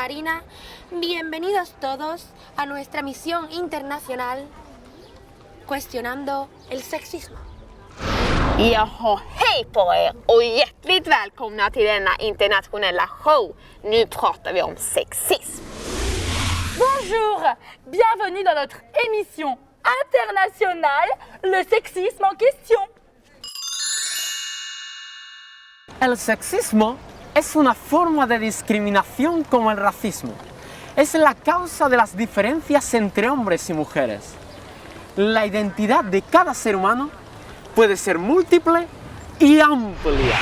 Marina. Bienvenidos todos a nuestra misión internacional cuestionando el sexismo. Jaha, hej på er och hjärtligt välkomna till denna internationella show. Nu pratar vi om sexism. Bonjour, bienvenue dans notre émission internationale, le sexisme en question. El sexismo es una forma de discriminación como el racismo. Es la causa de las diferencias entre hombres y mujeres. La identidad de cada ser humano puede ser múltiple y amplia.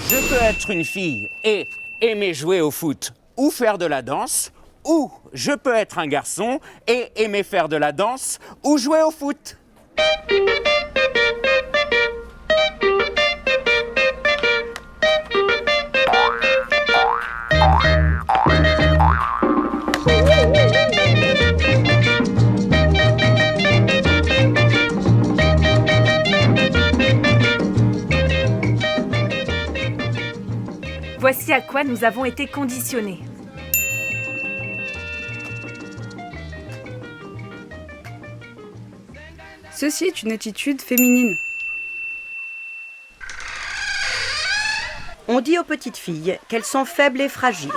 Je peux être une fille et aimer jouer au foot ou faire de la danse, ou je peux être un garçon et aimer faire de la danse ou jouer au foot. Voici à quoi nous avons été conditionnés. Ceci est une attitude féminine. On dit aux petites filles qu'elles sont faibles et fragiles.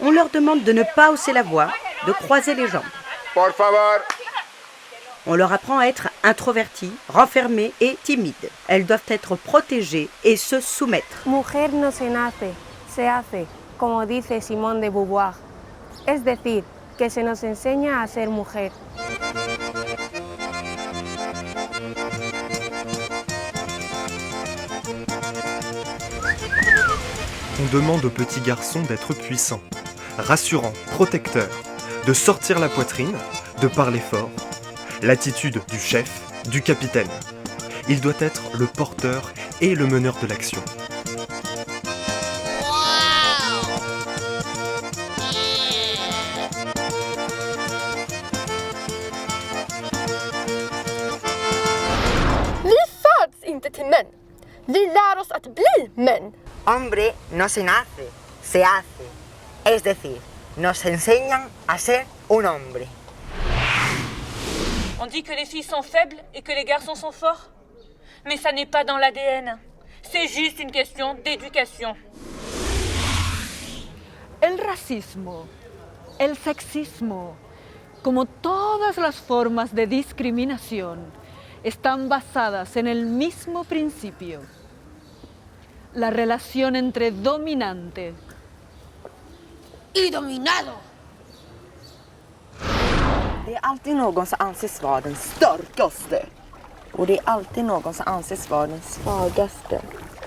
On leur demande de ne pas hausser la voix, de croiser les jambes. Por favor. On leur apprend à être introverties, renfermées et timides. Elles doivent être protégées et se soumettre. Mujer no se nace, se hace, como dice Simone de Beauvoir. Es decir, que se nos enseña a ser mujer. On demande aux petits garçons d'être puissants, rassurants, protecteurs, de sortir la poitrine, de parler fort. L'attitude du chef, du capitaine. Il doit être le porteur et le meneur de l'action. Vi föds inte till män. Vi lär oss att bli män. Hombre no se nace, se hace. Es decir, nos enseñan a ser un hombre. On dit que les filles sont faibles et que les garçons sont forts. Mais ça n'est pas dans l'ADN. C'est juste une question d'éducation. El racismo, el sexismo, como todas las formas de discriminación, están basadas en el mismo principio. La relación entre dominante y dominado. Det är alltid någon som anses vara den starkaste. Och det är alltid någon som anses vara den svagaste.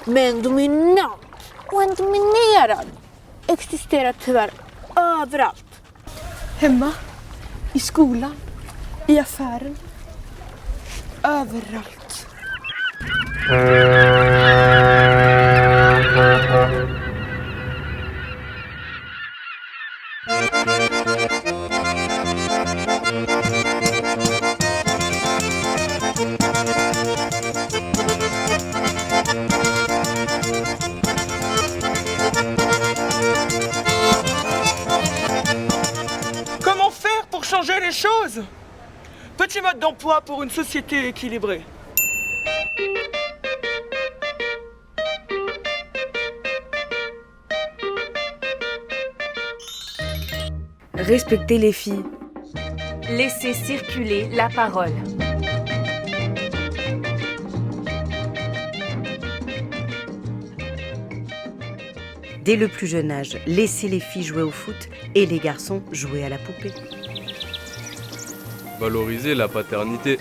Men dominant och en dominerad existerar tyvärr överallt. Hemma, i skolan, i affären. Överallt. Comment faire pour changer les choses? Petit mode d'emploi pour une société équilibrée. Respecter les filles. Laissez circuler la parole. Dès le plus jeune âge, laisser les filles jouer au foot et les garçons jouer à la poupée. Valoriser la paternité.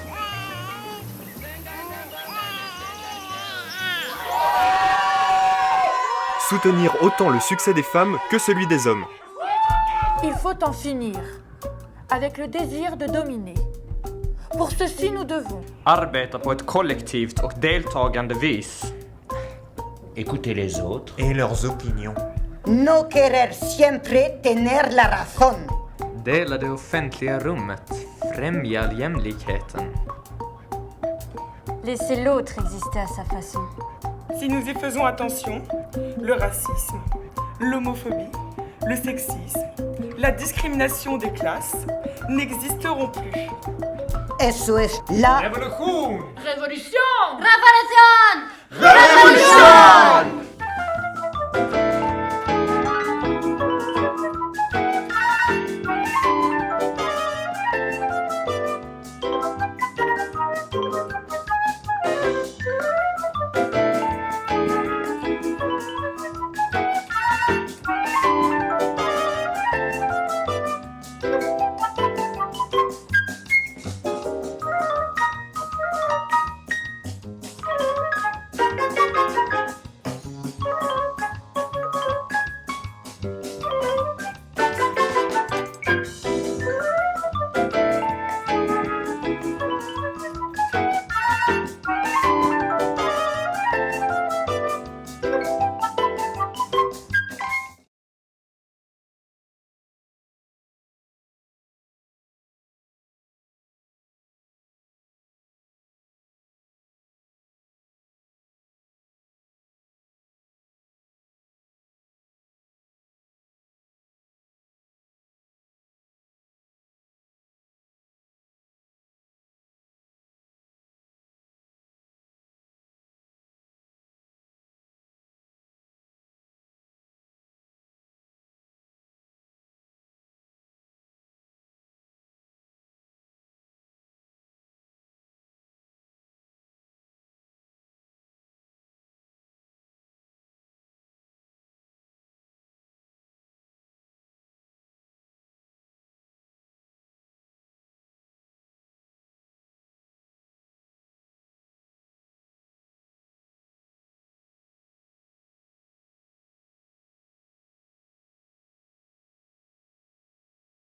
Soutenir autant le succès des femmes que celui des hommes. Il faut en finir avec le désir de dominer. Pour ceci, nous devons arbeta på ett kollektivt och deltagande vis. Écouter les autres et leurs opinions. No querer siempre tener la razón. Dela det offentliga rummet. Främja jämlikheten. Laissez l'autre exister à sa façon. Si nous y faisons attention, le racisme, l'homophobie, le sexisme la discrimination des classes n'existeront plus. Eso es la Révolution. Révolution. Révolution. Révolution.